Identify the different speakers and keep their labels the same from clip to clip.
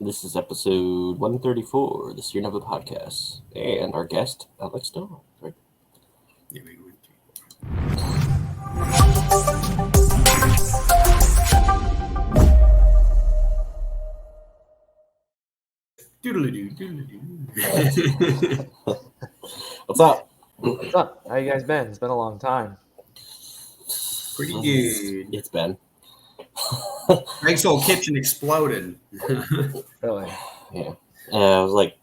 Speaker 1: This is episode 134 of the SeerNova Podcast, and our guest, Alex Dawe. Right?
Speaker 2: Yeah, we went doodle-a-doo.
Speaker 1: What's up?
Speaker 3: What's up? How you guys been? It's been a long time.
Speaker 2: Pretty good.
Speaker 1: It's been.
Speaker 2: Greg's whole kitchen exploded.
Speaker 3: Really?
Speaker 1: Yeah. It was like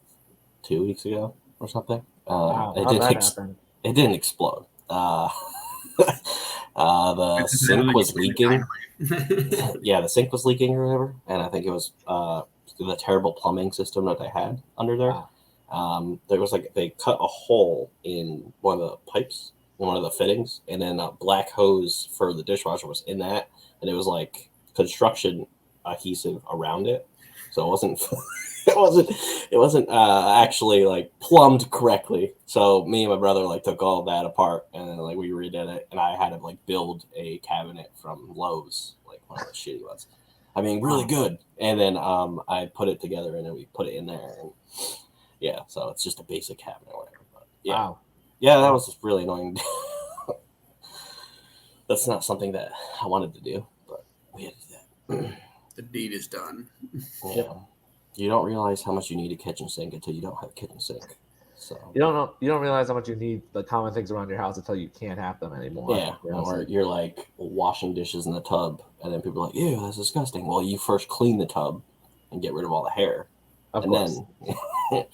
Speaker 1: 2 weeks ago or something.
Speaker 3: Wow, how'd that happen?
Speaker 1: It didn't explode. The sink was leaking. Yeah, the sink was leaking or whatever, and I think it was the terrible plumbing system that they had under there.
Speaker 3: Wow.
Speaker 1: There was like they cut a hole in one of the pipes, one of the fittings, and then a black hose for the dishwasher was in that, and it was like construction adhesive around it, so it wasn't it wasn't actually like plumbed correctly. So me and my brother like took all of that apart and then like we redid it, and I had to like build a cabinet from Lowe's, like one of the shitty ones. I mean, really good. And then I put it together and then we put it in there, and yeah, so it's just a basic cabinet or whatever. But yeah,
Speaker 3: Wow.
Speaker 1: Yeah, that was just really annoying. That's not something that I wanted to do, but we had to do that.
Speaker 2: The deed is done.
Speaker 1: Yeah. You don't realize how much you need a kitchen sink until you don't have a kitchen sink. So
Speaker 3: You don't realize how much you need the common things around your house until you can't have them anymore.
Speaker 1: yeah, or you're like washing dishes in the tub, and then people are like, "Ew, that's disgusting." Well, you first clean the tub and get rid of all the hair,
Speaker 3: Of
Speaker 1: and
Speaker 3: course.
Speaker 1: then,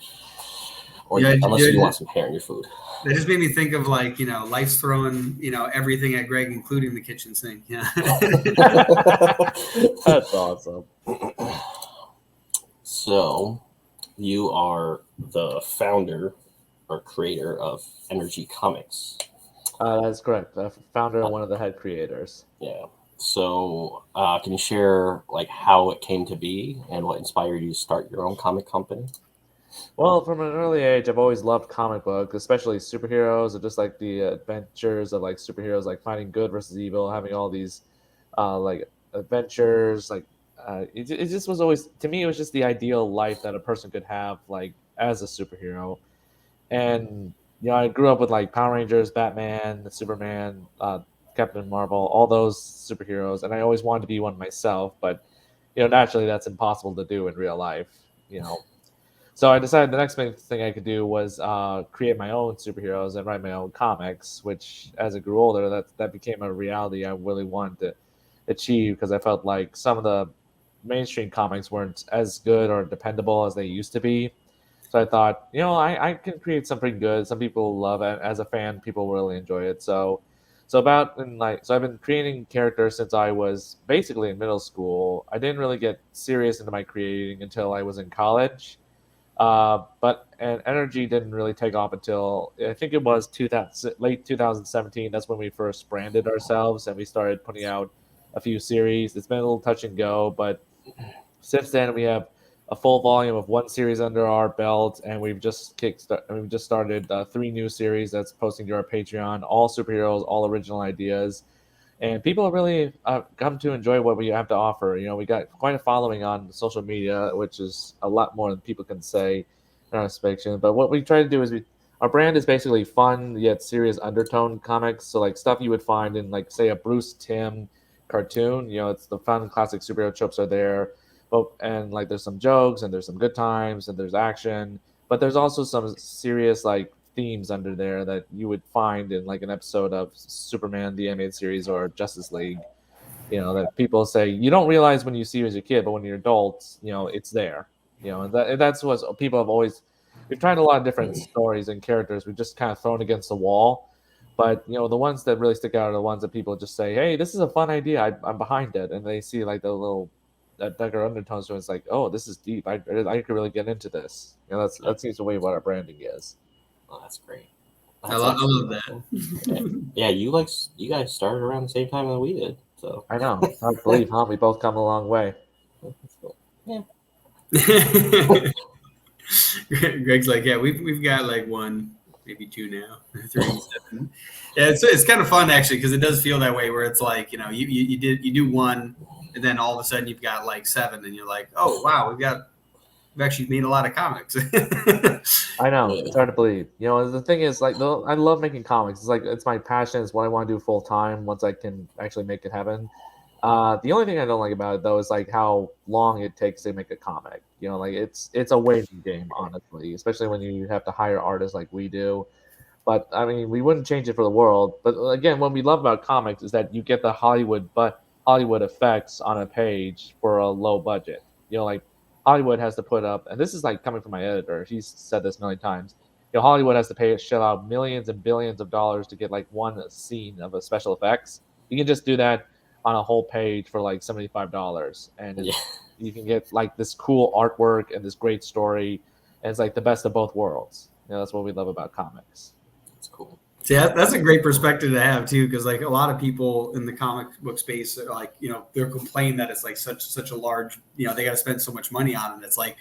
Speaker 1: or
Speaker 2: Yeah,
Speaker 1: unless
Speaker 2: yeah,
Speaker 1: you
Speaker 2: yeah.
Speaker 1: want some hair in your food.
Speaker 2: That just made me think of like, life's throwing, everything at Greg, including the kitchen sink. Yeah.
Speaker 3: That's awesome.
Speaker 1: So, you are the founder or creator of NRG Comics.
Speaker 3: That's correct. The founder and one of the head creators.
Speaker 1: Yeah. So, can you share like how it came to be and what inspired you to start your own comic company?
Speaker 3: Well, from an early age, I've always loved comic books, especially superheroes, or just like the adventures of like superheroes, like fighting good versus evil, having all these like adventures. Like it just was always, to me, it was just the ideal life that a person could have, like as a superhero. And I grew up with like Power Rangers, Batman, Superman, Captain Marvel, all those superheroes, and I always wanted to be one myself. But naturally, that's impossible to do in real life. So I decided the next big thing I could do was create my own superheroes and write my own comics, which as I grew older, that became a reality I really wanted to achieve, because I felt like some of the mainstream comics weren't as good or dependable as they used to be. So I thought, I can create something good. Some people love it. As a fan, people really enjoy it. So I've been creating characters since I was basically in middle school. I didn't really get serious into my creating until I was in college. But NRG didn't really take off until I think it was late 2017. That's when we first branded ourselves and we started putting out a few series. It's been a little touch and go, but since then we have a full volume of one series under our belt, and we've just started 3 new series that's posting to our Patreon. All superheroes, all original ideas. And people have really come to enjoy what we have to offer. We got quite a following on social media, which is a lot more than people can say in our fiction. But what we try to do is our brand is basically fun yet serious undertone comics. So like stuff you would find in like say a Bruce Timm cartoon. It's the fun classic superhero tropes are there, and like there's some jokes and there's some good times and there's action. But there's also some serious like themes under there that you would find in like an episode of Superman the animated series or Justice League, that people say you don't realize when you see it as a kid, but when you're adults, it's there. And that's what people have always. We've tried a lot of different stories and characters. We've just kind of thrown against the wall, but the ones that really stick out are the ones that people just say, "Hey, this is a fun idea. I'm behind it," and they see like the little darker undertones. So it's like, "Oh, this is deep. I could really get into this." That seems the way what our branding is.
Speaker 1: Oh, that's great.
Speaker 2: I love that.
Speaker 1: Yeah, you guys started around the same time that we did. So
Speaker 3: I know. I believe, huh? We both come a long way.
Speaker 1: that's cool. Yeah.
Speaker 2: Greg's like, yeah, we've got like 1, maybe 2 now, 3, 7. Yeah, it's kind of fun actually, because it does feel that way where it's like you do 1, and then all of a sudden you've got like 7, and you're like, oh wow, we've got actually made a lot of comics.
Speaker 3: I know,
Speaker 1: Yeah.
Speaker 3: it's hard to believe. You know, the thing is, like, I love making comics. It's like it's my passion. It's what I want to do full time once I can actually make it happen. The only thing I don't like about it though is like how long it takes to make a comic. You know, like it's a waiting game, honestly, especially when you have to hire artists like we do. But I mean, we wouldn't change it for the world. But again, what we love about comics is that you get the Hollywood effects on a page for a low budget. You know, like Hollywood has to put up, and this is like coming from my editor. He's said this a million times. You know, Hollywood has to shell out millions and billions of dollars to get like one scene of a special effects. You can just do that on a whole page for like $75, and
Speaker 1: Yeah.
Speaker 3: you can get like this cool artwork and this great story, and it's like the best of both worlds. You know, that's what we love about comics.
Speaker 1: It's cool.
Speaker 2: See, that's a great perspective to have too, because like a lot of people in the comic book space are like, you know, they're complaining that it's like such a large, you know, they got to spend so much money on it. It's like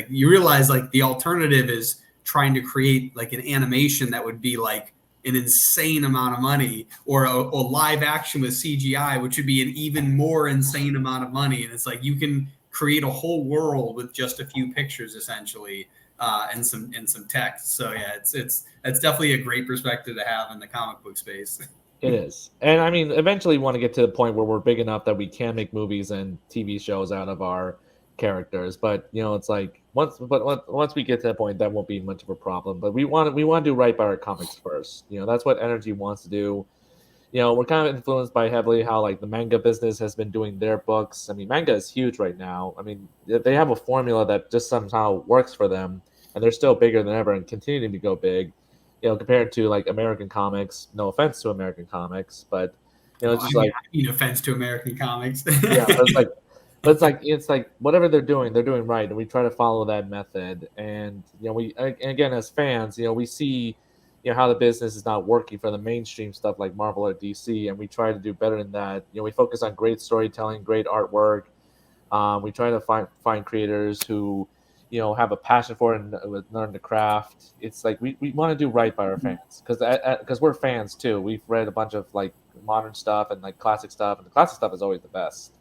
Speaker 2: you realize like the alternative is trying to create like an animation that would be like an insane amount of money, or a live action with CGI, which would be an even more insane amount of money. And it's like you can create a whole world with just a few pictures essentially. And some text. So yeah, it's definitely a great perspective to have in the comic book space.
Speaker 3: It is. And I mean, eventually we want to get to the point where we're big enough that we can make movies and TV shows out of our characters. But you know, it's like once we get to that point, that won't be much of a problem. But we want to do right by our comics first. You know, that's what NRG wants to do. You know, we're kind of influenced by heavily how like the manga business has been doing their books. I mean, manga is huge right now. I mean, they have a formula that just somehow works for them, and they're still bigger than ever and continuing to go big. You know, compared to like American comics. No offense to American comics, but you know, it's just like,
Speaker 2: I mean, offense to American comics.
Speaker 3: yeah, but it's like whatever they're doing right, and we try to follow that method. And you know, we again as fans, you know, we see, you know, how the business is not working for the mainstream stuff like Marvel or DC, and we try to do better than that. You know, we focus on great storytelling, great artwork. We try to find creators who, you know, have a passion for it and learn the craft. It's like we want to do right by our fans, because we're fans too. We've read a bunch of like modern stuff and like classic stuff, and the classic stuff is always the best.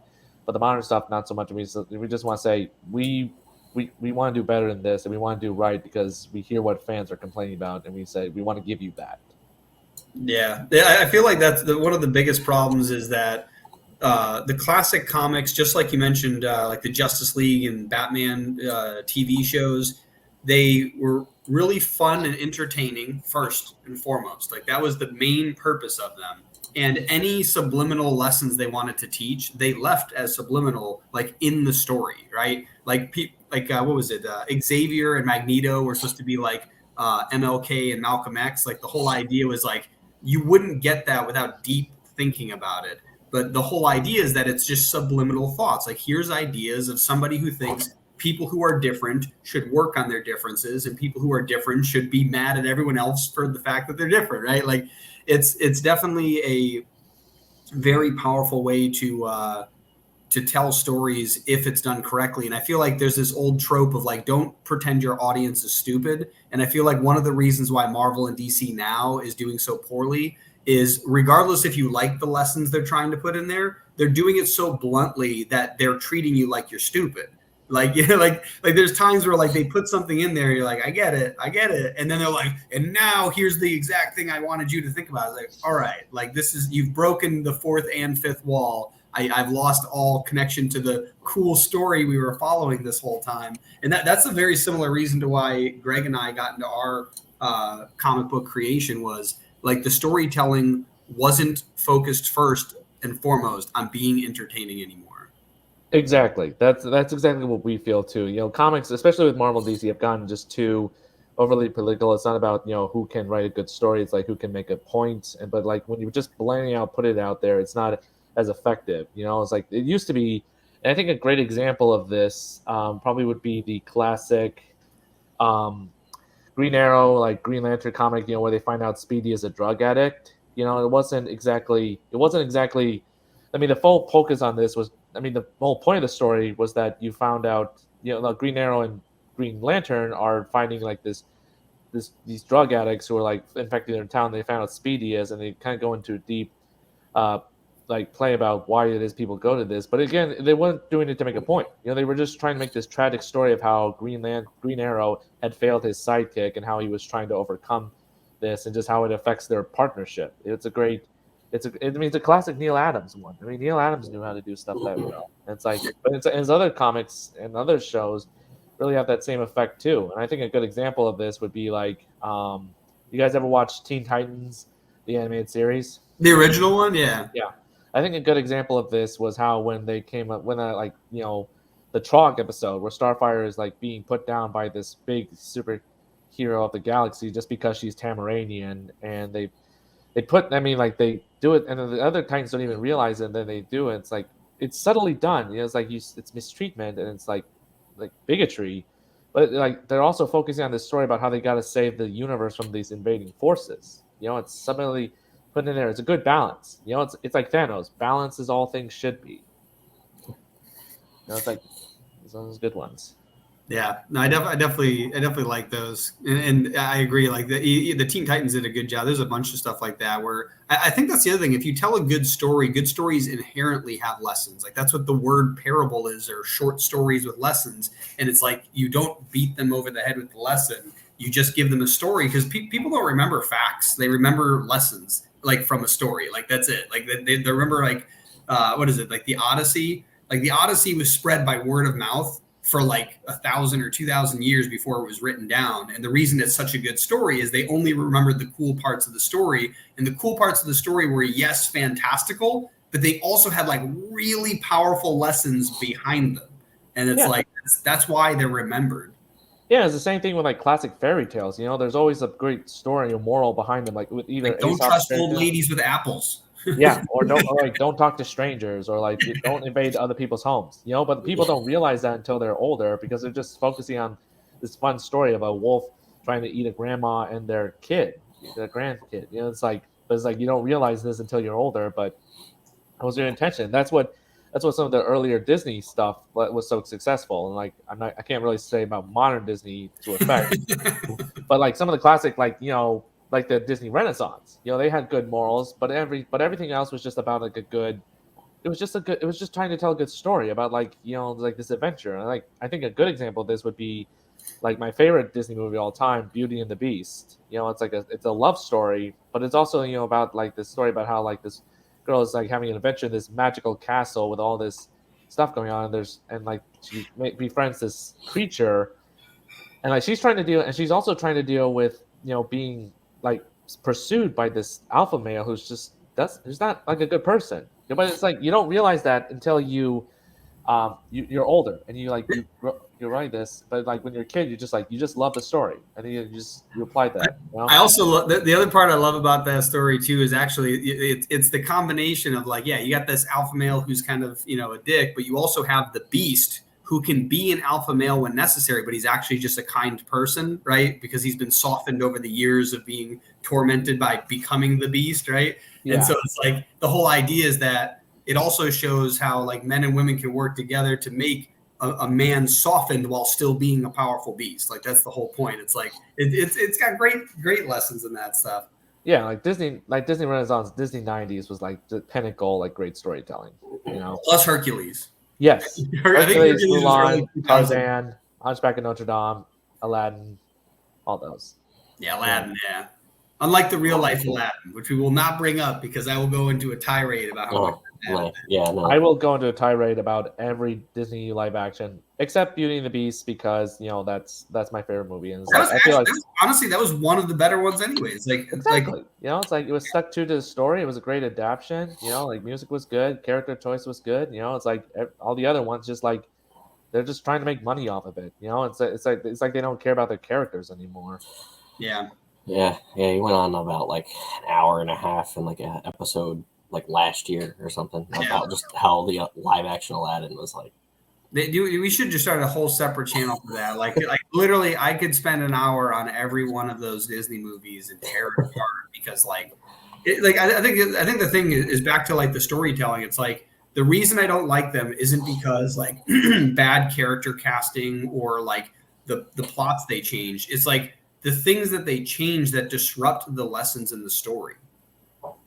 Speaker 3: But the modern stuff, not so much. We just want to say we want to do better than this, and we want to do right because we hear what fans are complaining about, and we say we want to give you that.
Speaker 2: Yeah, I feel like that's one of the biggest problems is that the classic comics, just like you mentioned, like the Justice League and Batman TV shows, they were really fun and entertaining first and foremost. Like that was the main purpose of them. And any subliminal lessons they wanted to teach, they left as subliminal, like in the story, right? Like what was it? Xavier and Magneto were supposed to be like MLK and Malcolm X. Like the whole idea was like you wouldn't get that without deep thinking about it. But the whole idea is that it's just subliminal thoughts. Like here's ideas of somebody who thinks people who are different should work on their differences, and people who are different should be mad at everyone else for the fact that they're different, right? Like it's definitely a very powerful way to tell stories if it's done correctly. And I feel like there's this old trope of like, don't pretend your audience is stupid. And I feel like one of the reasons why Marvel and DC now is doing so poorly is regardless if you like the lessons they're trying to put in there, they're doing it so bluntly that they're treating you like you're stupid. Like, you know, like there's times where like they put something in there, you're like, I get it. And then they're like, and now here's the exact thing I wanted you to think about. It's like, all right, like you've broken the fourth and fifth wall. I've lost all connection to the cool story we were following this whole time. And that's a very similar reason to why Greg and I got into our comic book creation was like the storytelling wasn't focused first and foremost on being entertaining anymore.
Speaker 3: Exactly. That's exactly what we feel too. You know, comics, especially with Marvel and DC, have gotten just too overly political. It's not about, you know, who can write a good story. It's like who can make a point. But like when you just blending out, put it out there, it's not as effective. You know, it's like it used to be. And I think a great example of this probably would be the classic Green Arrow, like Green Lantern comic. You know, where they find out Speedy is a drug addict. You know, it wasn't exactly. I mean, the full focus on this was. I mean, the whole point of the story was that you found out, you know, Green Arrow and Green Lantern are finding like these drug addicts who are like infecting their town. They found out Speedy is, and they kind of go into deep like play about why it is people go to this. But again, they weren't doing it to make a point. They were just trying to make this tragic story of how Green Arrow had failed his sidekick and how he was trying to overcome this and just how it affects their partnership. It's a classic Neil Adams one. I mean, Neil Adams knew how to do stuff that well. And it's like, but it's other comics and other shows really have that same effect too. And I think a good example of this would be like, you guys ever watch Teen Titans, the animated series?
Speaker 2: The original one, yeah.
Speaker 3: Yeah. I think a good example of this was how when they came up, the Trog episode where Starfire is like being put down by this big superhero of the galaxy just because she's Tamaranian, and they do it, and then the other Titans don't even realize it, and then they do it. It's like, it's subtly done. It's like it's mistreatment, and it's like bigotry, but like they're also focusing on this story about how they got to save the universe from these invading forces. It's subtly put in there. It's a good balance. It's like Thanos. Balance is all things should be. It's like those good ones.
Speaker 2: Yeah, no, I definitely like those, and I agree. Like the Teen Titans did a good job. There's a bunch of stuff like that where I think that's the other thing. If you tell a good stories inherently have lessons. Like that's what the word parable is, or short stories with lessons. And it's like you don't beat them over the head with the lesson. You just give them a story, because people don't remember facts. They remember lessons, like from a story. Like that's it. Like they remember like what is it? Like the Odyssey. Like the Odyssey was spread by word of mouth for like 1,000 or 2,000 years before it was written down. And the reason it's such a good story is they only remembered the cool parts of the story. And the cool parts of the story were, yes, fantastical, but they also had like really powerful lessons behind them. And it's like, that's why they're remembered.
Speaker 3: Yeah, it's the same thing with like classic fairy tales. There's always a great story or moral behind them. Like with either
Speaker 2: don't trust old ladies with apples.
Speaker 3: Yeah, or don't talk to strangers, or like don't invade other people's homes. But people don't realize that until they're older, because they're just focusing on this fun story of a wolf trying to eat a grandma and their grandkid. It's like you don't realize this until you're older, but that was your intention. That's what some of the earlier Disney stuff was so successful. And like I can't really say about modern Disney to effect, but like some of the classic like the Disney Renaissance, they had good morals, but everything else was just about like it was just trying to tell a good story about like this adventure. And like I think a good example of this would be like my favorite Disney movie of all time, Beauty and the Beast. It's a love story, but it's also about like this story about how like this girl is like having an adventure in this magical castle with all this stuff going on, and like she befriends this creature, and like she's also trying to deal with being like pursued by this alpha male who's not like a good person. But it's like you don't realize that until you're older, and you write this. But like when you're a kid, you just love the story, and then you apply that.
Speaker 2: I also love the other part I love about that story too is actually it's the combination of like, yeah, you got this alpha male who's kind of a dick, but you also have the beast who can be an alpha male when necessary, but he's actually just a kind person, right? Because he's been softened over the years of being tormented by becoming the beast, right? Yeah. And so it's like the whole idea is that it also shows how like men and women can work together to make a man softened while still being a powerful beast. Like that's the whole point. It's like it's got great lessons in that stuff.
Speaker 3: Yeah, like Disney Renaissance, Disney 90s was like the pinnacle, like great storytelling.
Speaker 2: Plus Hercules.
Speaker 3: Yes.
Speaker 2: Hercules,
Speaker 3: Mulan, Tarzan, Hunchback of Notre Dame, Aladdin, all those.
Speaker 2: Yeah, Aladdin, yeah. Unlike the real life Aladdin, which we will not bring up because I will go into a tirade about how
Speaker 3: I will go into a tirade about every Disney live action except Beauty and the Beast, because that's my favorite movie. And
Speaker 2: honestly, that was one of the better ones anyways.
Speaker 3: Exactly. It's like it was stuck true to the story. It was a great adaptation. Like music was good, character choice was good. It's like all the other ones just like they're just trying to make money off of it. It's like they don't care about their characters anymore.
Speaker 2: Yeah.
Speaker 1: Yeah. He went on about like an hour and a half in like an episode like last year or something about just how the live action Aladdin was like.
Speaker 2: We should just start a whole separate channel for that. Like literally, I could spend an hour on every one of those Disney movies and tear it apart because I think the thing is back to like the storytelling. It's like the reason I don't like them isn't because like bad character casting or like the plots they change. It's like the things that they change that disrupt the lessons in the story.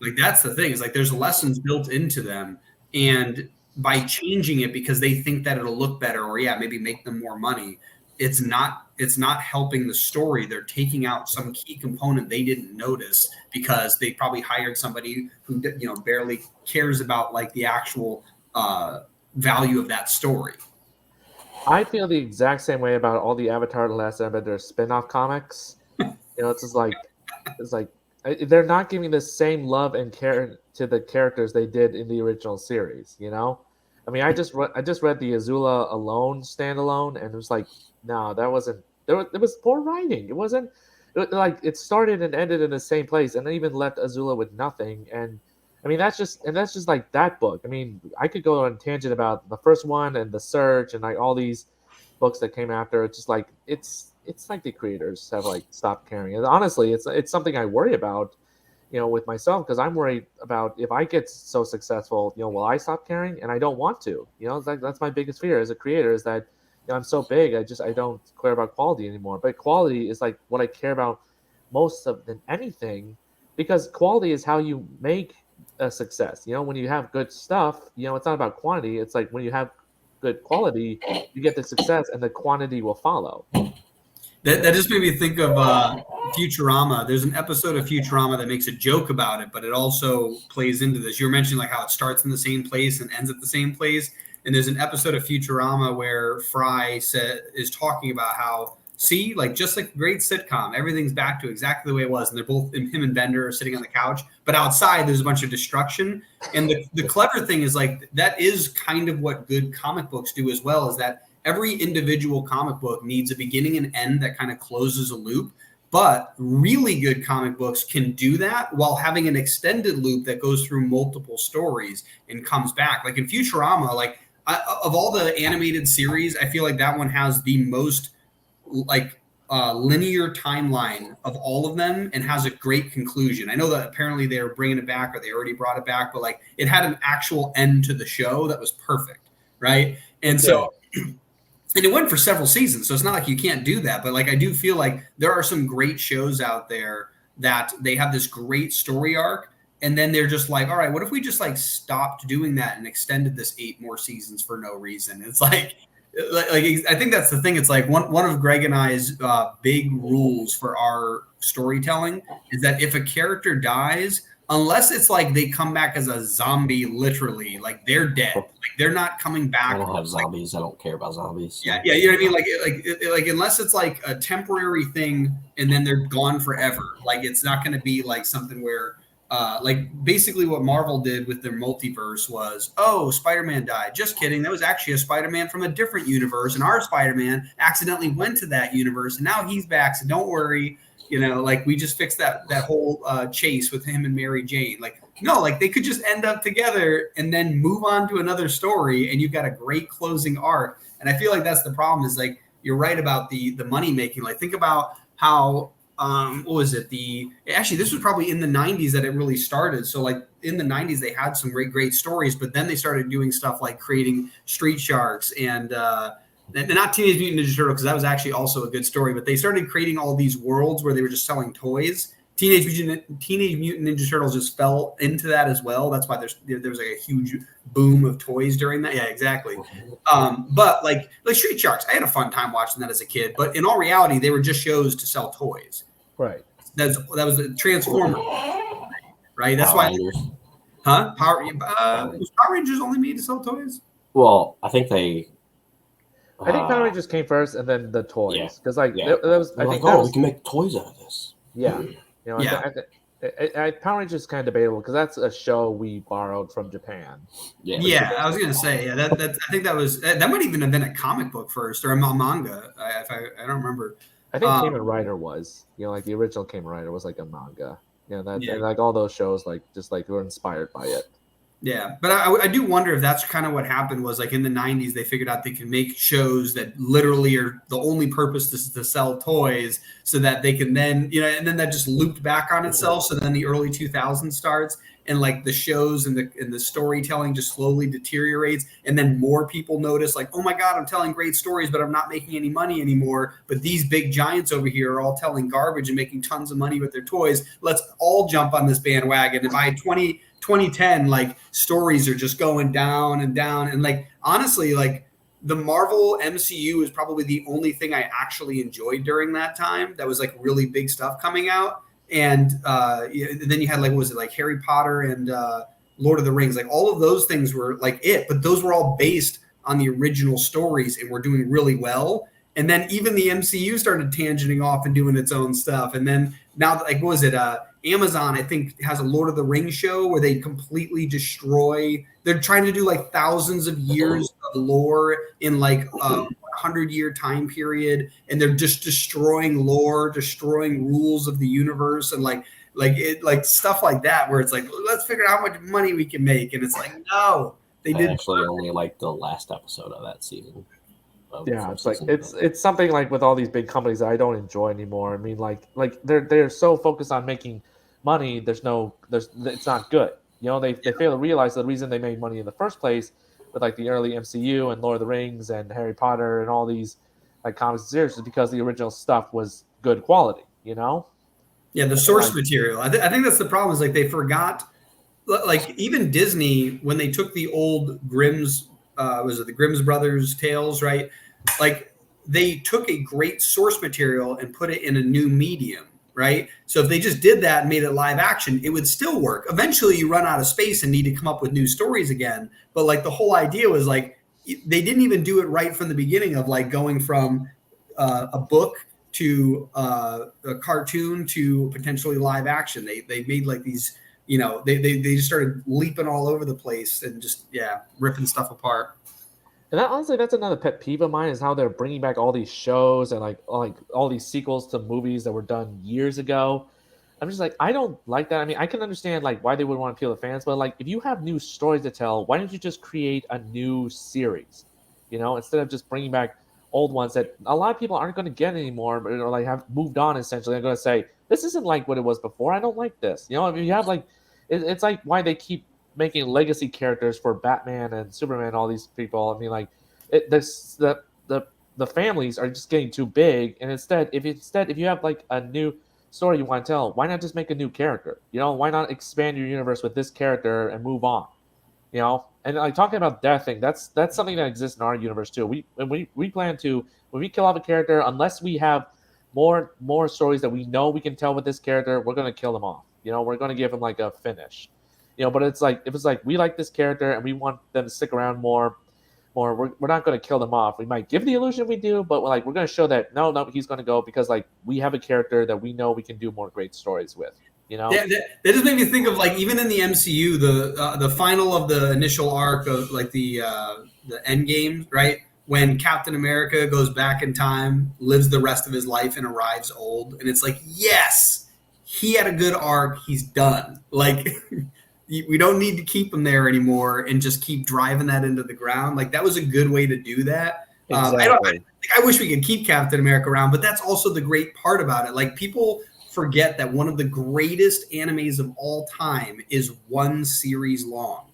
Speaker 2: Like that's the thing, is like there's lessons built into them, and by changing it because they think that it'll look better, or maybe make them more money, it's not helping the story. They're taking out some key component they didn't notice because they probably hired somebody who barely cares about like the actual value of that story.
Speaker 3: I feel the exact same way about all the Avatar: The Last Airbender spin-off comics. It's like they're not giving the same love and care to the characters they did in the original series. I mean, I just read the Azula Alone standalone, and it was like, no, that wasn't. It was poor writing. It wasn't like it started and ended in the same place, and they even left Azula with nothing. And I mean, that's just like that book. I mean, I could go on a tangent about the first one and The Search and like all these books that came after. It's just like it's like the creators have like stopped caring. And honestly, it's something I worry about, with myself, because I'm worried about if I get so successful, will I stop caring? And I don't want to. It's like that's my biggest fear as a creator, is that I'm so big, I don't care about quality anymore. But quality is like what I care about most than anything, because quality is how you make a success. When you have good stuff, it's not about quantity. It's like when you have good quality, you get the success, and the quantity will follow.
Speaker 2: That just made me think of Futurama. There's an episode of Futurama that makes a joke about it, but it also plays into this. You were mentioning like how it starts in the same place and ends at the same place. And there's an episode of Futurama where Fry is talking about how, see, like just like a great sitcom, everything's back to exactly the way it was. And they're both, him and Bender are sitting on the couch, but outside there's a bunch of destruction. And the clever thing is like, that is kind of what good comic books do as well, is that every individual comic book needs a beginning and end that kind of closes a loop. But really good comic books can do that while having an extended loop that goes through multiple stories and comes back. Like in Futurama, like of all the animated series, I feel like that one has the most like linear timeline of all of them and has a great conclusion. I know that apparently they're bringing it back, or they already brought it back, but like it had an actual end to the show that was perfect, right? And so... And it went for several seasons, so it's not like you can't do that. But like I do feel like there are some great shows out there that they have this great story arc, and then they're just like, all right, what if we just like stopped doing that and extended this 8 more seasons for no reason? It's like I think that's the thing. It's like one of Greg and I's big rules for our storytelling is that if a character dies, unless it's like they come back as a zombie, literally, like they're dead, like they're not coming back.
Speaker 1: I don't have zombies. I don't care about zombies.
Speaker 2: Yeah, you know what I mean. Like unless it's like a temporary thing and then they're gone forever. Like it's not going to be like something where, like basically what Marvel did with their multiverse was, oh, Spider-Man died. Just kidding. That was actually a Spider-Man from a different universe, and our Spider-Man accidentally went to that universe, and now he's back. So don't worry. Like we just fixed that whole chase with him and Mary Jane. Like, no, like they could just end up together and then move on to another story, and you've got a great closing arc. And I feel like that's the problem, is like you're right about the money making. Like think about how what was it? Actually this was probably in the 90s that it really started. So like in the 90s they had some great stories, but then they started doing stuff like creating Street Sharks and not Teenage Mutant Ninja Turtles, because that was actually also a good story, but they started creating all these worlds where they were just selling toys. Teenage Mutant Ninja Turtles just fell into that as well. That's why there was like a huge boom of toys during that. Yeah, exactly. But like Street Sharks, I had a fun time watching that as a kid. But in all reality, they were just shows to sell toys.
Speaker 3: Right.
Speaker 2: That was the Transformer. Right. That's
Speaker 1: Power
Speaker 2: why.
Speaker 1: Rangers.
Speaker 2: Huh? Was Power Rangers only made to sell toys?
Speaker 1: Well, I think they.
Speaker 3: I think Power Rangers came first, and then the toys, because
Speaker 1: we can make toys out of this.
Speaker 3: Yeah, Power Rangers is kind of debatable because that's a show we borrowed from Japan.
Speaker 2: Yeah, I was gonna say that. I think that might even have been a comic book first or a manga. I don't remember.
Speaker 3: I think Kamen Rider was, like the original Kamen Rider was like a manga. And like all those shows, like just like were inspired by it.
Speaker 2: Yeah, but I do wonder if that's kind of what happened was like in the 90s, they figured out they can make shows that literally are the only purpose is to sell toys so that they can then, and then that just looped back on itself. So then the early 2000s starts and like the shows and the storytelling just slowly deteriorates, and then more people notice like, oh my God, I'm telling great stories, but I'm not making any money anymore. But these big giants over here are all telling garbage and making tons of money with their toys. Let's all jump on this bandwagon. And by 2010, like stories are just going down and down. And like, honestly, like the Marvel MCU is probably the only thing I actually enjoyed during that time. That was like really big stuff coming out. And then you had like, what was it, like Harry Potter and Lord of the Rings? Like all of those things were like it, but those were all based on the original stories and were doing really well. And then even the MCU started tangenting off and doing its own stuff. And then now, like, what was it? Amazon, I think, has a Lord of the Rings show where they completely destroy. They're trying to do like thousands of years of lore in like a 100-year time period, and they're just destroying lore, destroying rules of the universe, and like stuff like that, where it's like, let's figure out how much money we can make, and it's like, no, they did.
Speaker 1: Actually only like the last episode of that season.
Speaker 3: Yeah, it's like it's something like with all these big companies that I don't enjoy anymore. I mean, like they're so focused on making money. It's not good. You know, they fail to realize the reason they made money in the first place with like the early MCU and Lord of the Rings and Harry Potter and all these like comics and series is because the original stuff was good quality. You know?
Speaker 2: Yeah, the source material. I think that's the problem. Is like they forgot. Like even Disney, when they took the old Grimm's, was it the Grimm's Brothers tales, right? Like they took a great source material and put it in a new medium, right? So if they just did that and made it live action, it would still work. Eventually you run out of space and need to come up with new stories again. But like the whole idea was like, they didn't even do it right from the beginning of like going from a book to a cartoon to potentially live action. They made like these, you know, they just started leaping all over the place and just, ripping stuff apart.
Speaker 3: And honestly, that's another pet peeve of mine is how they're bringing back all these shows and like all these sequels to movies that were done years ago. I'm just like, I don't like that. I mean, I can understand like why they would want to appeal to fans, but like if you have new stories to tell, why don't you just create a new series? You know, instead of just bringing back old ones that a lot of people aren't going to get anymore, or like have moved on. Essentially, they're going to say this isn't like what it was before. I don't like this. You know, if you have like, it's like why they keep making legacy characters for Batman and Superman, all these people. I mean, like, the families are just getting too big. And instead, if you have like a new story you want to tell, why not just make a new character? You know, why not expand your universe with this character and move on? You know, and like talking about death thing, that's something that exists in our universe too. We plan to, when we kill off a character, unless we have more stories that we know we can tell with this character, we're gonna kill them off. You know, we're gonna give them like a finish. You know, but it's like if it's like we like this character and we want them to stick around more, we're not going to kill them off. We might give the illusion we do, but we're going to show that no, he's going to go because like we have a character that we know we can do more great stories with. You know,
Speaker 2: that just made me think of like even in the MCU, the final of the initial arc of like the end game, right? When Captain America goes back in time, lives the rest of his life, and arrives old, and it's like, yes, he had a good arc. He's done. Like. We don't need to keep him there anymore and just keep driving that into the ground. Like that was a good way to do that.
Speaker 3: Exactly.
Speaker 2: I wish we could keep Captain America around, but that's also the great part about it. Like people forget that one of the greatest animes of all time is one series long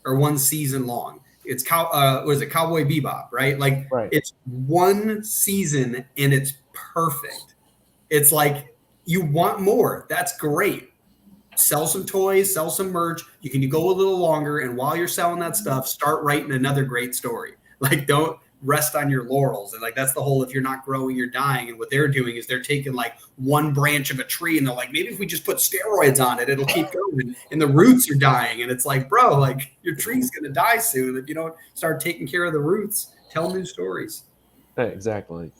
Speaker 2: or one season long. It's Cowboy Bebop, right? Like It's one season and it's perfect. It's like you want more. That's great. Sell some toys, sell some merch. You can go a little longer, and while you're selling that stuff, start writing another great story. Like, don't rest on your laurels. And like that's the whole, if you're not growing, you're dying. And what they're doing is they're taking like one branch of a tree, and they're like, maybe if we just put steroids on it, it'll keep going. And the roots are dying. And it's like, bro, like your tree's gonna die soon if you don't start taking care of the roots. Tell new stories.
Speaker 3: Exactly.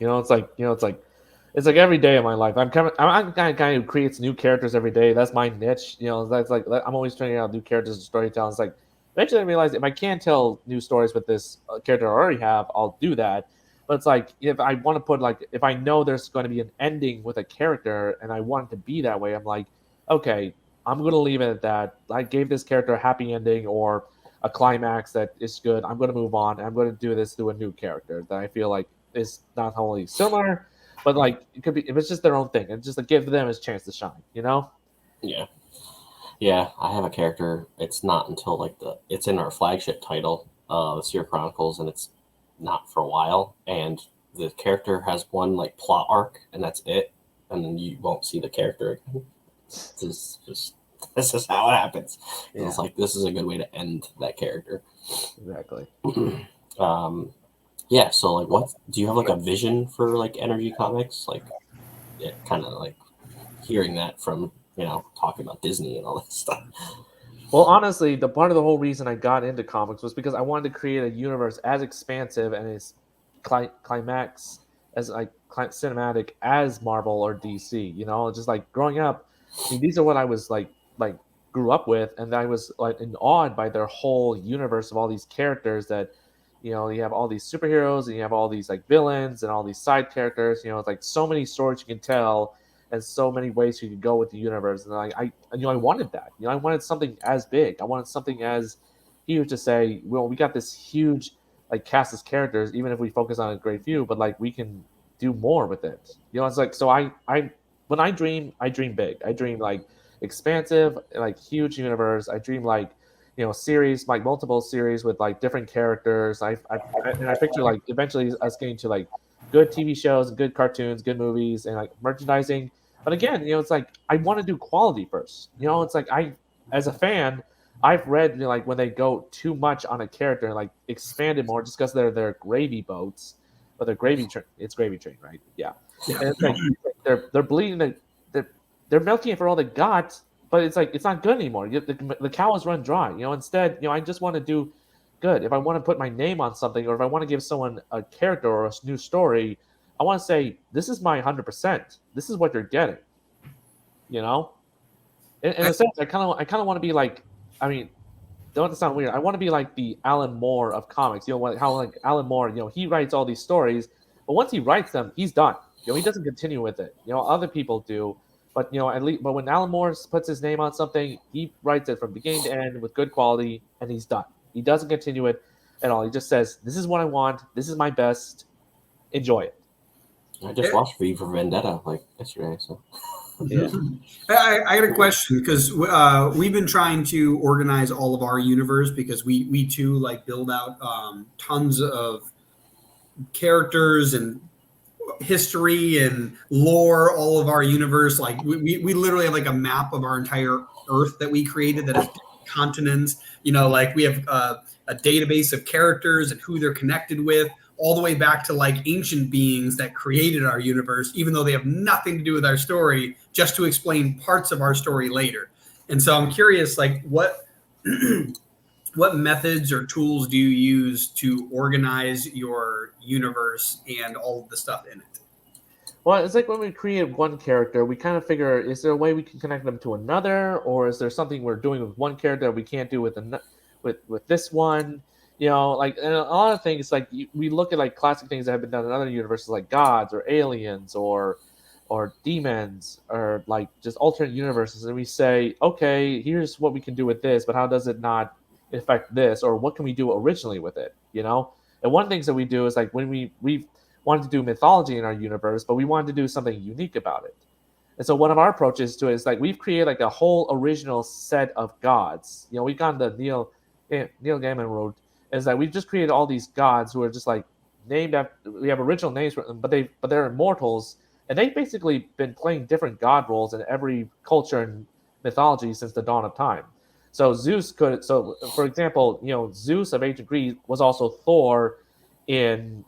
Speaker 3: It's like every day of my life. I'm the kind of guy who creates new characters every day. That's my niche. That's like I'm always trying out new characters and storytelling. It's like eventually I realized if I can't tell new stories with this character I already have, I'll do that. But it's like if I want to put if I know there's going to be an ending with a character and I want it to be that way, I'm like, okay, I'm going to leave it at that. I gave this character a happy ending or a climax that is good. I'm going to move on. I'm going to do this through a new character that I feel like is not only similar, but like it could be if it's just their own thing, and just give them a chance to shine,
Speaker 1: Yeah. Yeah, I have a character. It's not until like it's in our flagship title, the Seer Chronicles, and it's not for a while. And the character has one like plot arc, and that's it. And then you won't see the character again. This is how it happens.
Speaker 3: Yeah.
Speaker 1: It's like this is a good way to end that character.
Speaker 3: Exactly.
Speaker 1: Yeah. So like, what do you have like a vision for like NRG Comics? Like, yeah, kind of like hearing that from talking about Disney and all that stuff.
Speaker 3: Well, honestly, the part of the whole reason I got into comics was because I wanted to create a universe as expansive and as climax, as like cinematic as Marvel or DC. Just like growing up, I mean, these are what I was like grew up with, and I was like awed by their whole universe of all these characters that. You have all these superheroes and you have all these like villains and all these side characters. It's like so many stories you can tell and so many ways you could go with the universe. And I wanted that. I wanted something as big. I wanted something as huge to say, well, we got this huge like cast of characters, even if we focus on a great few, but like we can do more with it. It's like so I when I dream big. I dream like expansive, like huge universe. I dream like series, like multiple series with like different characters. I picture like eventually us getting to like good TV shows and good cartoons, good movies, and like merchandising. But again, it's like I want to do quality first. It's like as a fan, I've read like when they go too much on a character and like expand it more just because they're gravy boats, but they're gravy train. It's gravy train, right? Yeah. And it's like they're bleeding. They're milking it for all they got. But it's like it's not good anymore. The cow has run dry. Instead, I just want to do good. If I want to put my name on something, or if I want to give someone a character or a new story, I want to say this is my 100%. This is what you're getting. In a sense, I kind of want to be like. I mean, don't want to sound weird. I want to be like the Alan Moore of comics. How like Alan Moore, he writes all these stories, but once he writes them, he's done. He doesn't continue with it. Other people do. But at least, when Alan Moore puts his name on something, he writes it from beginning to end with good quality, and he's done. He doesn't continue it at all. He just says, "This is what I want. This is my best. Enjoy it."
Speaker 1: I just watched V for Vendetta like yesterday, so.
Speaker 3: Yeah.
Speaker 2: I got a question because we've been trying to organize all of our universe because we too like build out tons of characters and history and lore, all of our universe. Like we literally have like a map of our entire Earth that we created that has continents. Like we have a database of characters and who they're connected with, all the way back to like ancient beings that created our universe, even though they have nothing to do with our story, just to explain parts of our story later. And so I'm curious, like what methods or tools do you use to organize your universe and all of the stuff in it?
Speaker 3: Well, it's like when we create one character, we kind of figure, is there a way we can connect them to another, or is there something we're doing with one character that we can't do with this one? Like, and a lot of things, like we look at like classic things that have been done in other universes, like gods or aliens or demons or like just alternate universes, and we say, okay, here's what we can do with this, but how does it not affect this, or what can we do originally with it? And one of the things that we do is like when we wanted to do mythology in our universe, but we wanted to do something unique about it. And so one of our approaches to it is like we've created like a whole original set of gods. We've gone the Neil Gaiman road, is that we've just created all these gods who are just like named after. We have original names for them, but they're immortals, and they've basically been playing different god roles in every culture and mythology since the dawn of time. So for example, Zeus of ancient Greece was also Thor in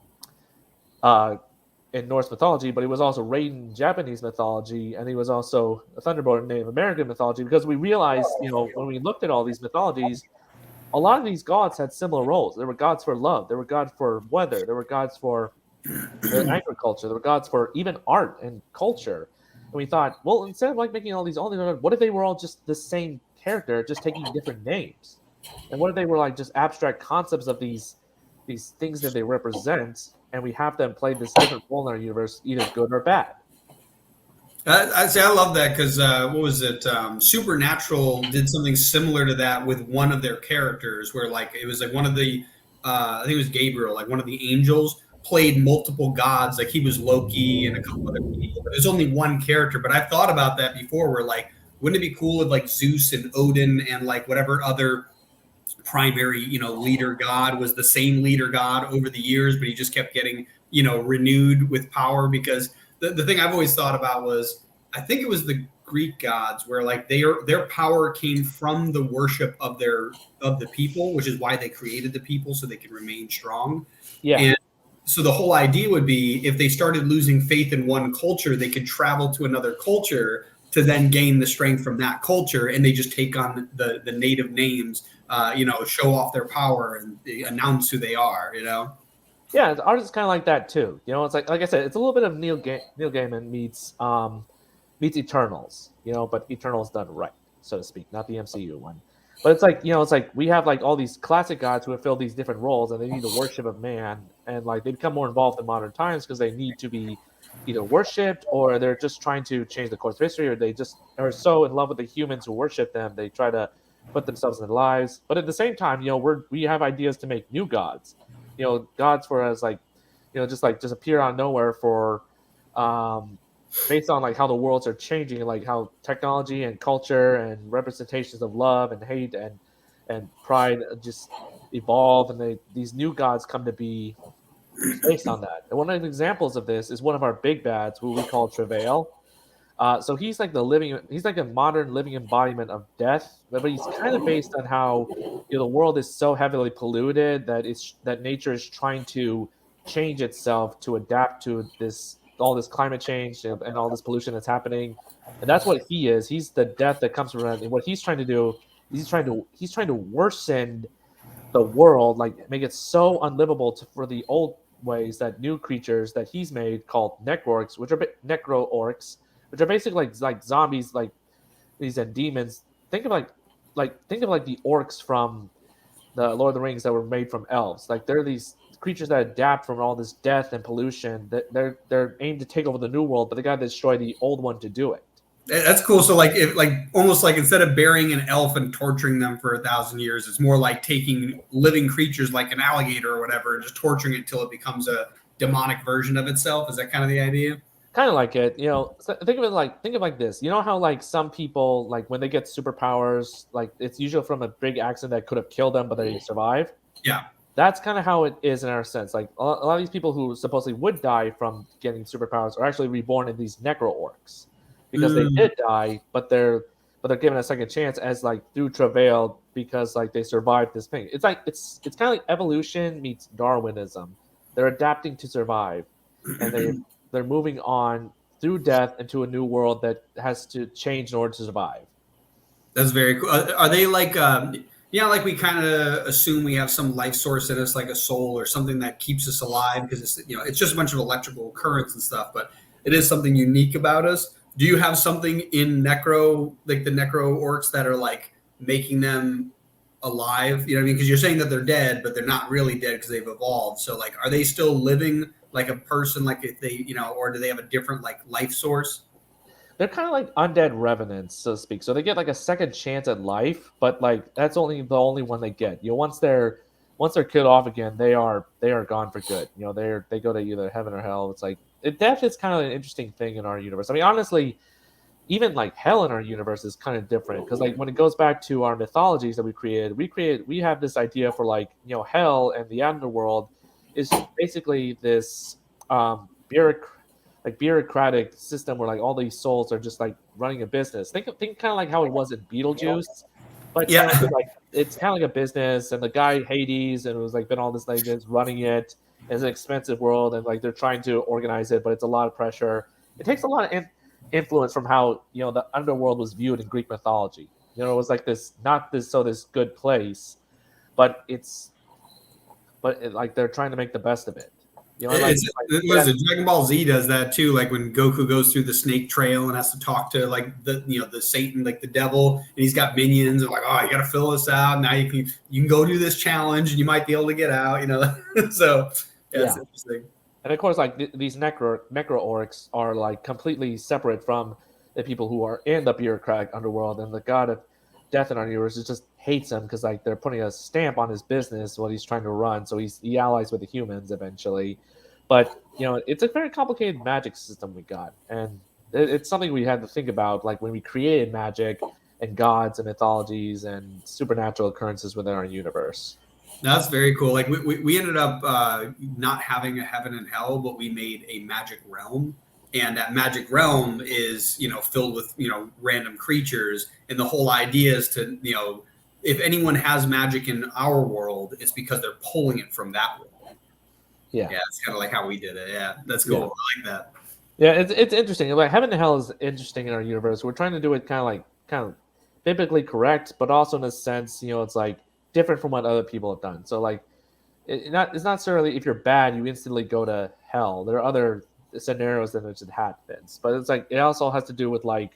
Speaker 3: Norse mythology, but he was also Raiden in Japanese mythology, and he was also a Thunderbolt in Native American mythology, because we realized, when we looked at all these mythologies, a lot of these gods had similar roles. There were gods for love, there were gods for weather, there were gods for agriculture, there were gods for even art and culture. And we thought, well, instead of like making all these, what if they were all just the same character, just taking different names? And what if they were like just abstract concepts of these things that they represent, and we have them play this different role in our universe, either good or bad?
Speaker 2: I love that because what was it? Supernatural did something similar to that with one of their characters, where like it was like one of the I think it was Gabriel, like one of the angels, played multiple gods. Like he was Loki and a couple other people. But there's only one character. But I've thought about that before, where like, wouldn't it be cool if like Zeus and Odin and like whatever other primary, leader god was the same leader god over the years, but he just kept getting, renewed with power? Because the thing I've always thought about was, I think it was the Greek gods where like their power came from the worship of the people, which is why they created the people so they could remain strong.
Speaker 3: Yeah.
Speaker 2: And so the whole idea would be if they started losing faith in one culture, they could travel to another culture to then gain the strength from that culture, and they just take on the native names, show off their power and announce who they are,
Speaker 3: Yeah, art is kind of like that too. It's like I said, it's a little bit of Neil Gaiman meets Eternals, but Eternals done right, so to speak, not the MCU one. But it's like we have like all these classic gods who have filled these different roles, and they need the worship of man, and like they become more involved in modern times because they need to be either worshipped, or they're just trying to change the course of history, or they just are so in love with the humans who worship them, they try to put themselves in their lives. But at the same time, we have ideas to make new gods, gods for us, like just appear out of nowhere for based on like how the worlds are changing, like how technology and culture and representations of love and hate and pride just evolve, and these new gods come to be based on that. And one of the examples of this is one of our big bads, who we call Travail. So he's like a modern living embodiment of death, but he's kind of based on how the world is so heavily polluted that nature is trying to change itself to adapt to all this climate change and all this pollution that's happening. And that's what he is. He's the death that comes from it. And what he's trying to do, he's trying to worsen the world, like make it so unlivable for the old ways, that new creatures that he's made called necro-orcs, which are basically like zombies, like these and demons. Think of the orcs from the Lord of the Rings that were made from elves. Like they're these creatures that adapt from all this death and pollution. That they're aimed to take over the new world, but they got to destroy the old one to do it.
Speaker 2: That's cool. So like almost like instead of burying an elf and torturing them for 1,000 years, it's more like taking living creatures like an alligator or whatever and just torturing it until it becomes a demonic version of itself. Is that kind of the idea?
Speaker 3: Kind of like it, so think of it like this. How like some people, like when they get superpowers, like it's usually from a big accident that could have killed them, but they survive.
Speaker 2: Yeah.
Speaker 3: That's kind of how it is in our sense. Like a lot of these people who supposedly would die from getting superpowers are actually reborn in these necro-orcs because they did die, but they're given a second chance as like through travail, because like they survived this thing. It's kind of like evolution meets Darwinism. They're adapting to survive, and they're moving on through death into a new world that has to change in order to survive.
Speaker 2: That's very cool. Are they like, like we kind of assume we have some life source in us, like a soul or something that keeps us alive because it's just a bunch of electrical currents and stuff, but it is something unique about us. Do you have something in necro, like the necro orcs, that are like making them alive? You know what I mean? Because you're saying that they're dead, but they're not really dead because they've evolved. So like, are they still living like a person, like if they, or do they have a different like life source?
Speaker 3: They're kind of like undead revenants, so to speak. So they get like a second chance at life, but like that's the only one they get. Once they're killed off again, they are gone for good. They go to either heaven or hell. It's like death is kind of an interesting thing in our universe. I mean, honestly, even like hell in our universe is kind of different, because like when it goes back to our mythologies that we have this idea for like hell and the underworld is basically this bureaucratic system where like all these souls are just like running a business. Think kind of like how it was in Beetlejuice, but
Speaker 2: yeah,
Speaker 3: like it's kind of like a business, and the guy Hades, and it was like been all this like this running it. It's an expensive world, and like they're trying to organize it, but it's a lot of pressure. It takes a lot of influence from how the underworld was viewed in Greek mythology. It was like this this good place, but like they're trying to make the best of it.
Speaker 2: Dragon Ball Z does that too. Like when Goku goes through the snake trail and has to talk to like the Satan, like the devil, and he's got minions and like, oh, you got to fill this out. Now you can go do this challenge and you might be able to get out. So it's interesting.
Speaker 3: And of course, like these necro orcs are like completely separate from the people who are in the bureaucratic underworld, and the god of death in our universe just hates them because like they're putting a stamp on his business what he's trying to run. So he allies with the humans eventually, but it's a very complicated magic system we got, and it's something we had to think about, like when we created magic and gods and mythologies and supernatural occurrences within our universe.
Speaker 2: That's very cool. Like we ended up not having a heaven and hell, but we made a magic realm. And that magic realm is, filled with, random creatures. And the whole idea is to, if anyone has magic in our world, it's because they're pulling it from that world.
Speaker 3: Yeah.
Speaker 2: Yeah, it's kind of like how we did it. Yeah, that's cool. Yeah. I like that.
Speaker 3: Yeah, it's interesting. Like heaven and hell is interesting in our universe. We're trying to do it kind of biblically correct, but also in a sense, it's like different from what other people have done. So like, it's not necessarily if you're bad, you instantly go to hell. There are other scenarios in which it happens, but it's like it also has to do with like,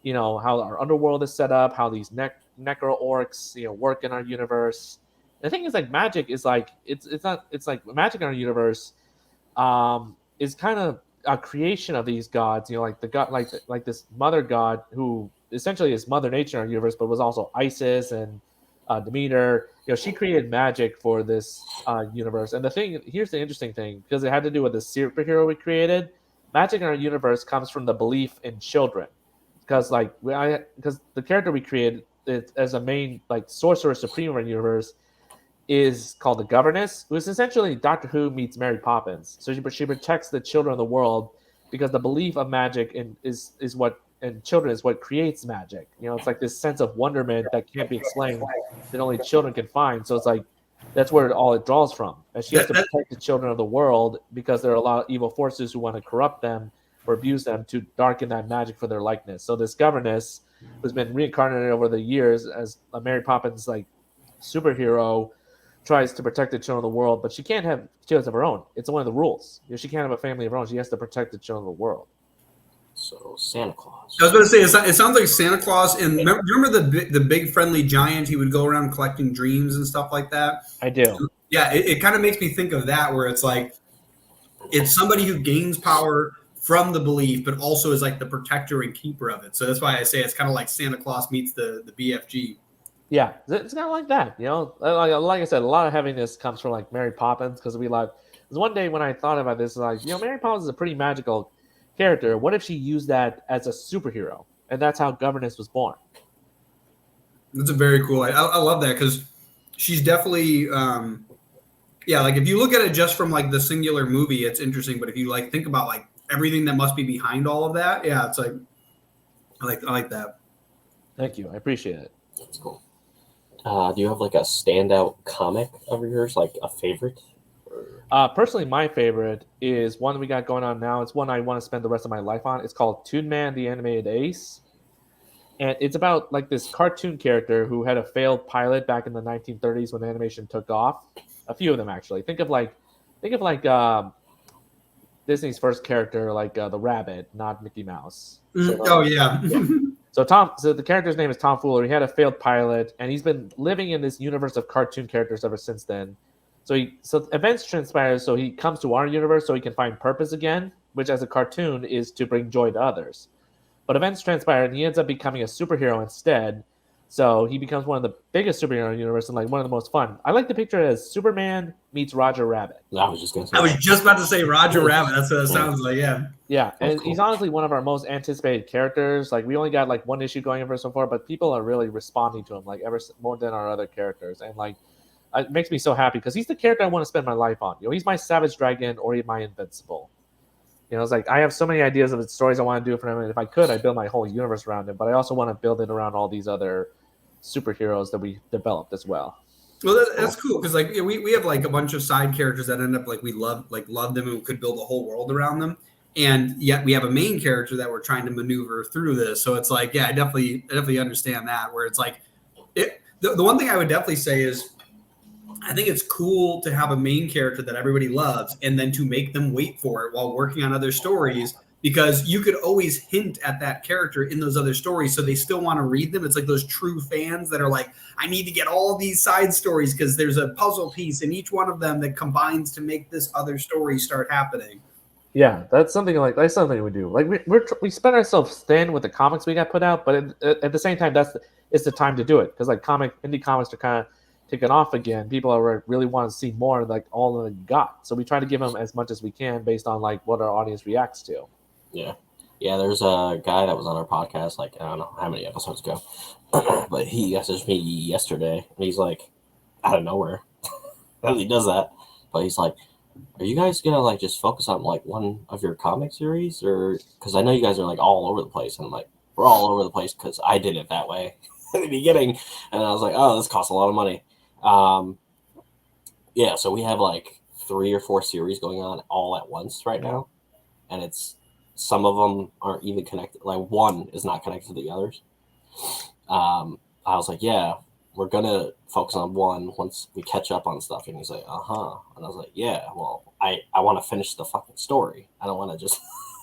Speaker 3: how our underworld is set up, how these necro orcs work in our universe. The thing is, like, magic is like it's like magic in our universe is kind of a creation of these gods. Like the god, like this mother god who essentially is Mother Nature in our universe, but was also Isis and Demeter. She created magic for this universe. And here's the interesting thing, because it had to do with the superhero we created. Magic in our universe comes from the belief in children, because the character we created as a main like sorcerer supreme of our universe is called the Governess, who is essentially Doctor Who meets Mary Poppins. So she protects the children of the world, because the belief of magic is what. And children is what creates magic. It's like this sense of wonderment that can't be explained, that only children can find. So it's like that's where all it draws from. And she has to protect the children of the world, because there are a lot of evil forces who want to corrupt them or abuse them to darken that magic for their likeness. So this Governess, who's been reincarnated over the years as a Mary Poppins like superhero, tries to protect the children of the world, but she can't have children of her own. It's one of the rules. She can't have a family of her own. She has to protect the children of the world.
Speaker 1: So Santa Claus.
Speaker 2: I was going to say it sounds like Santa Claus. And remember the big friendly giant? He would go around collecting dreams and stuff like that.
Speaker 3: I do.
Speaker 2: Yeah, it kind of makes me think of that, where it's like it's somebody who gains power from the belief, but also is like the protector and keeper of it. So that's why I say it's kind of like Santa Claus meets the BFG.
Speaker 3: Yeah, it's kind of like that. Like I said, a lot of heaviness comes from like Mary Poppins, because there's one day when I thought about this, like Mary Poppins is a pretty magical character. What if she used that as a superhero? And that's how Governess was born.
Speaker 2: That's a very cool. I love that, because she's definitely like if you look at it just from like the singular movie, it's interesting, but if you like think about like everything that must be behind all of that, yeah, it's like I like that.
Speaker 3: Thank you, I appreciate it.
Speaker 1: That's cool. Do you have like a standout comic of yours, like a favorite?
Speaker 3: Personally, my favorite is one we got going on now. It's one I want to spend the rest of my life on. It's called Toon Man, the Animated Ace. And it's about like this cartoon character who had a failed pilot back in the 1930s when animation took off. A few of them, actually. Think of Disney's first character, like the rabbit, not Mickey Mouse.
Speaker 2: Yeah.
Speaker 3: So the character's name is Tom Fuller. He had a failed pilot, and he's been living in this universe of cartoon characters ever since then. So events transpire, so he comes to our universe so he can find purpose again, which as a cartoon is to bring joy to others. But events transpire, and he ends up becoming a superhero instead. So he becomes one of the biggest superheroes in the universe and like one of the most fun. I like to picture it as Superman meets Roger Rabbit.
Speaker 1: I was
Speaker 2: just about to say Roger Rabbit. That's what it sounds like, yeah.
Speaker 3: Yeah, and he's honestly one of our most anticipated characters. Like we only got like one issue going for so far, but people are really responding to him like ever more than our other characters. And like it makes me so happy, because he's the character I want to spend my life on. He's my Savage Dragon or my Invincible. It's like I have so many ideas of the stories I want to do for him, and if I could, I'd build my whole universe around him. But I also want to build it around all these other superheroes that we developed as well.
Speaker 2: Well, that's cool, because like we have like a bunch of side characters that end up like we love them and could build a whole world around them, and yet we have a main character that we're trying to maneuver through this. So it's like, yeah, I definitely understand that. Where it's like, the one thing I would definitely say is, I think it's cool to have a main character that everybody loves and then to make them wait for it while working on other stories, because you could always hint at that character in those other stories. So they still want to read them. It's like those true fans that are like, I need to get all these side stories because there's a puzzle piece in each one of them that combines to make this other story start happening.
Speaker 3: Yeah, that's something we do. Like we spend ourselves thin with the comics we got put out, but at the same time, it's the time to do it, because like indie comics are kind of taking off again. People are really want to see more, like all of them got. So we try to give them as much as we can based on like what our audience reacts to.
Speaker 1: Yeah, Yeah, there's a guy that was on our podcast, like, I don't know how many episodes ago, but he messaged me yesterday, and he's like, out of nowhere, he does that, but he's like, are you guys gonna like just focus on like one of your comic series, or because I know you guys are like all over the place, and I'm like, we're all over the place because I did it that way in the beginning, and I was like, oh, this costs a lot of money. Yeah, so we have like 3 or 4 series going on all at once right now, and it's some of them aren't even connected. Like one is not connected to the others. I was like, yeah, we're gonna focus on one once we catch up on stuff. And he's like, and I was like, yeah, well, I want to finish the fucking story. I don't want to just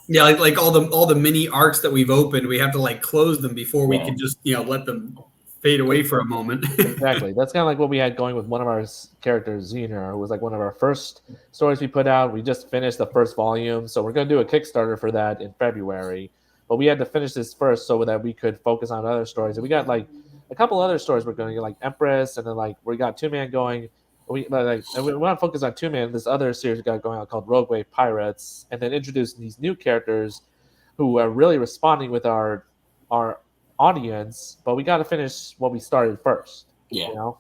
Speaker 2: Yeah, like all the mini arcs that we've opened, we have to like close them before we can just let them fade away for a moment.
Speaker 3: Exactly. That's kind of like what we had going with one of our characters, Xener, who was like one of our first stories we put out. We just finished the first volume, so we're going to do a Kickstarter for that in February. But we had to finish this first so that we could focus on other stories. And we got like a couple other stories we're going to get, like Empress, and then like we got Two Man going. We want to focus on Two Man. This other series we got going on called Rogue Wave Pirates, and then introduce these new characters who are really responding with our audience, but we got to finish what we started first.
Speaker 1: Yeah,
Speaker 3: you know?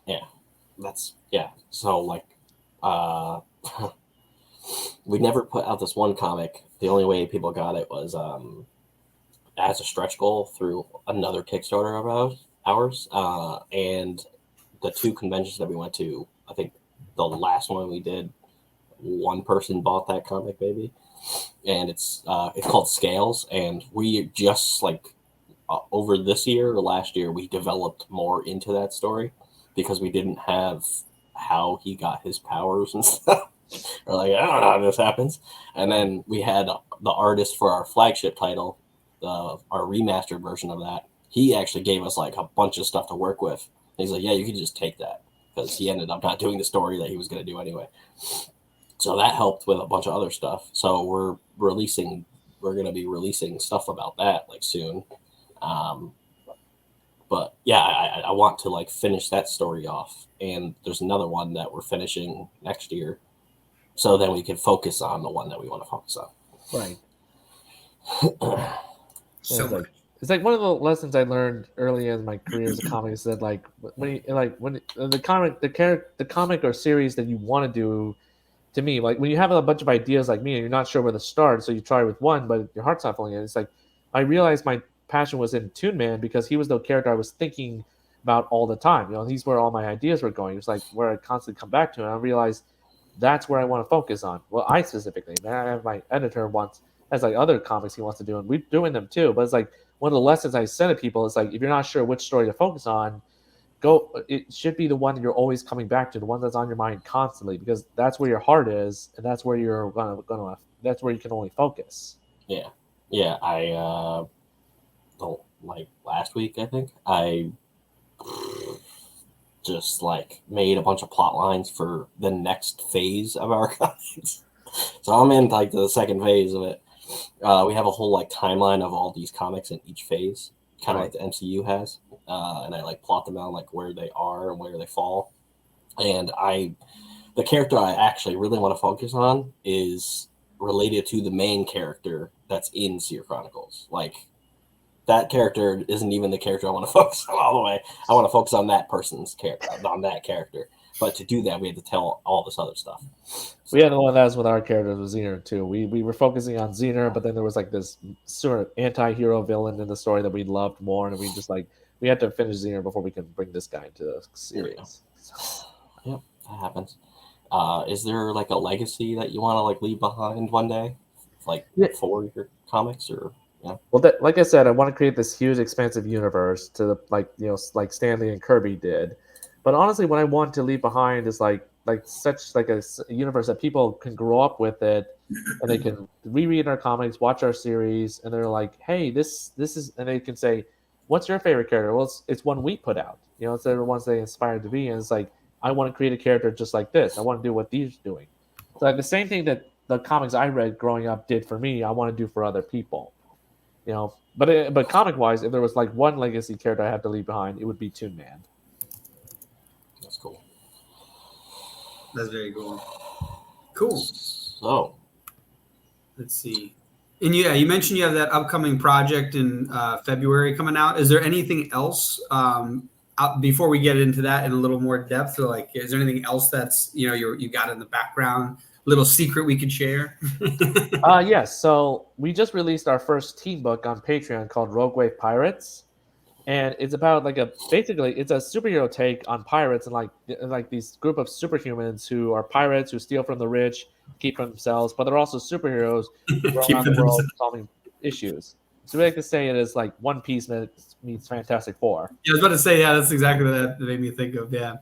Speaker 1: So like, we never put out this one comic. The only way people got it was as a stretch goal through another Kickstarter of ours, and the 2 conventions that we went to. I think the last one we did, one person bought that comic, maybe, and it's called Scales, and we just like. Over this year or last year, we developed more into that story because we didn't have how he got his powers and stuff. We're like, I don't know how this happens. And then we had the artist for our flagship title, our remastered version of that. He actually gave us like a bunch of stuff to work with. And he's like, yeah, you can just take that, because he ended up not doing the story that he was going to do anyway. So that helped with a bunch of other stuff. So we're going to be releasing stuff about that like soon. But yeah, I want to like finish that story off, and there's another one that we're finishing next year, so then we can focus on the one that we want to focus on.
Speaker 3: Right.
Speaker 2: So
Speaker 3: it's like one of the lessons I learned early in my career as a comic is that like when the comic or series that you want to do, to me, like when you have a bunch of ideas like me and you're not sure where to start, so you try with one, but your heart's not feeling it. It's like I realized my passion was in Toon Man because he was the character I was thinking about all the time. He's where all my ideas were going. It was like where I constantly come back to, and I realized that's where I want to focus on. Well, I specifically, man, I have my editor has like other comics he wants to do, and we're doing them too. But it's like one of the lessons I said to people is like, if you're not sure which story to focus on, it should be the one you're always coming back to, the one that's on your mind constantly, because that's where your heart is, and that's where you're gonna that's where you can only focus.
Speaker 1: Yeah. I like last week, I think I just like made a bunch of plot lines for the next phase of our comics. So I'm in like the second phase of it. We have a whole like timeline of all these comics in each phase, kind of like the MCU has, and I like plot them out like where they are and where they fall. And the character I actually really want to focus on is related to the main character that's in Seer Chronicles. Like, that character isn't even the character I want to focus on all the way. I want to focus on that person's character, on that character. But to do that, we had to tell all this other stuff.
Speaker 3: So, we had one that was with our characters with Xener too. We were focusing on Xener, but then there was like this sort of anti-hero villain in the story that we loved more, and we just like we had to finish Xener before we could bring this guy into the series.
Speaker 1: Yeah, that happens. Is there like a legacy that you want to like leave behind one day, like for your comics, or? Yeah.
Speaker 3: Well, like I said, I want to create this huge, expansive universe to like Stanley and Kirby did. But honestly, what I want to leave behind is like such like a universe that people can grow up with it, and they can reread our comics, watch our series, and they're like, "Hey, this is," and they can say, "What's your favorite character?" Well, it's one we put out. It's the ones they inspired to be, and it's like I want to create a character just like this. I want to do what these are doing. So like the same thing that the comics I read growing up did for me, I want to do for other people. But comic wise, if there was like one legacy character I have to leave behind, it would be Toon Man.
Speaker 1: That's cool.
Speaker 2: That's very cool. Cool.
Speaker 1: So
Speaker 2: let's see. And yeah, you mentioned you have that upcoming project in February coming out. Is there anything else before we get into that in a little more depth? Or like, is there anything else that's you got in the background, little secret we could share?
Speaker 3: Yes. So we just released our first team book on Patreon called Rogue Wave Pirates, and it's about basically it's a superhero take on pirates and like these group of superhumans who are pirates who steal from the rich, keep for themselves, but they're also superheroes who go around the world solving issues. So we like to say it is like One Piece meets Fantastic Four.
Speaker 2: Yeah, I was about to say, yeah, that's exactly what that made me think of. Yeah.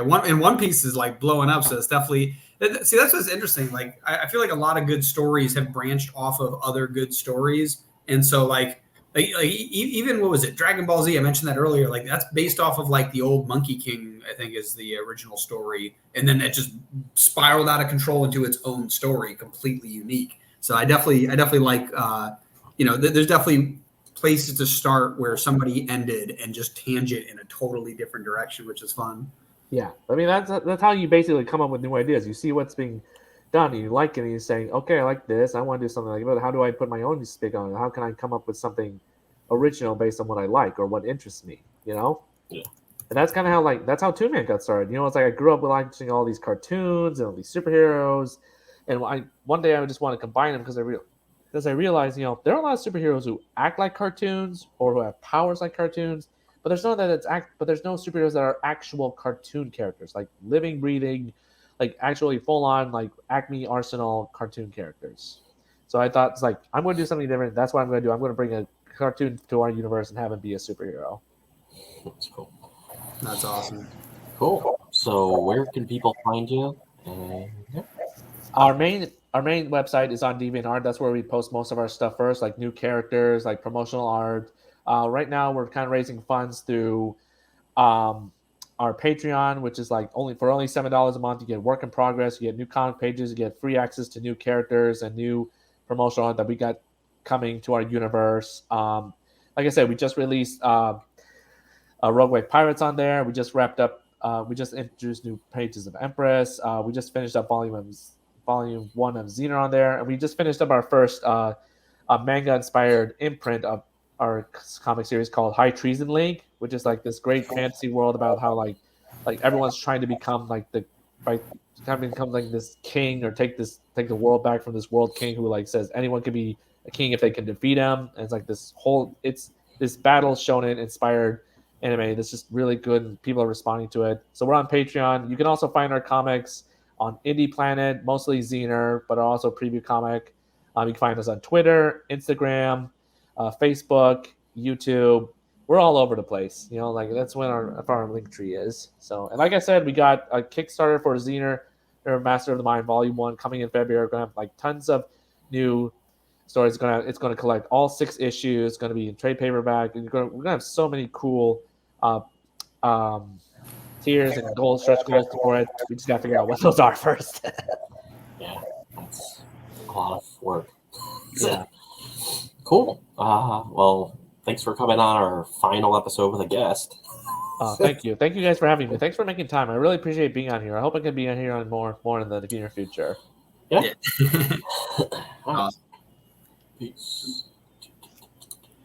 Speaker 2: One Piece is like blowing up, so it's definitely see that's what's interesting. Like I feel like a lot of good stories have branched off of other good stories, and so like even what was it, Dragon Ball Z? I mentioned that earlier. Like that's based off of like the old Monkey King, I think, is the original story, and then it just spiraled out of control into its own story, completely unique. So I definitely like there's definitely places to start where somebody ended and just tangent in a totally different direction, which is fun.
Speaker 3: Yeah, I mean that's how you basically come up with new ideas. You see what's being done, and you like it, and you're saying, okay, I like this. I want to do something like it, but how do I put my own spin on it? How can I come up with something original based on what I like or what interests me?
Speaker 1: Yeah.
Speaker 3: And that's kind of how that's how Toon Man got started. It's like I grew up watching all these cartoons and all these superheroes, and one day I just want to combine them because I realized there are a lot of superheroes who act like cartoons or who have powers like cartoons, but there's no superheroes that are actual cartoon characters, like living, breathing, like actually full on like Acme Arsenal cartoon characters. So I thought it's like I'm going to do something different. That's what I'm going to do. I'm going to bring a cartoon to our universe and have him be a superhero.
Speaker 1: That's cool.
Speaker 2: That's awesome.
Speaker 1: Cool. So where can people find you?
Speaker 3: Our main website is on DeviantArt. That's where we post most of our stuff first, like new characters, like promotional art. Right now, we're kind of raising funds through our Patreon, which is like only $7 a month. You get work in progress, you get new comic pages, you get free access to new characters and new promotional art that we got coming to our universe. Like I said, we just released Rogue Wave Pirates on there. We just wrapped up. We just introduced new pages of Empress. We just finished up volume 1 of Xena on there, and we just finished up our first manga-inspired imprint of our comic series called High Treason League, which is like this great fantasy world about how like everyone's trying to become become like this king or take the world back from this world king who like says anyone can be a king if they can defeat him. And it's like this battle shonen inspired anime that's just really good and people are responding to it. So we're on Patreon. You can also find our comics on Indie Planet, mostly Ziner, but also Preview Comic. You can find us on Twitter, Instagram, Facebook, YouTube. We're all over the place. That's when our link tree is. So, and like I said, we got a Kickstarter for Ziner, or Master of the Mind Volume 1 coming in February. We're gonna have like tons of new stories. It's gonna collect all 6 issues. It's gonna be in trade paperback. And we're gonna have so many cool tiers and stretch goals for it. We just gotta figure out what those are first.
Speaker 1: Yeah, that's a lot of work.
Speaker 3: Yeah.
Speaker 1: Cool. Well, thanks for coming on our final episode with a guest.
Speaker 3: Thank you. Thank you guys for having me. Thanks for making time. I really appreciate being on here. I hope I can be on here on more in the near future.
Speaker 1: Yeah.
Speaker 2: Awesome.
Speaker 1: Peace.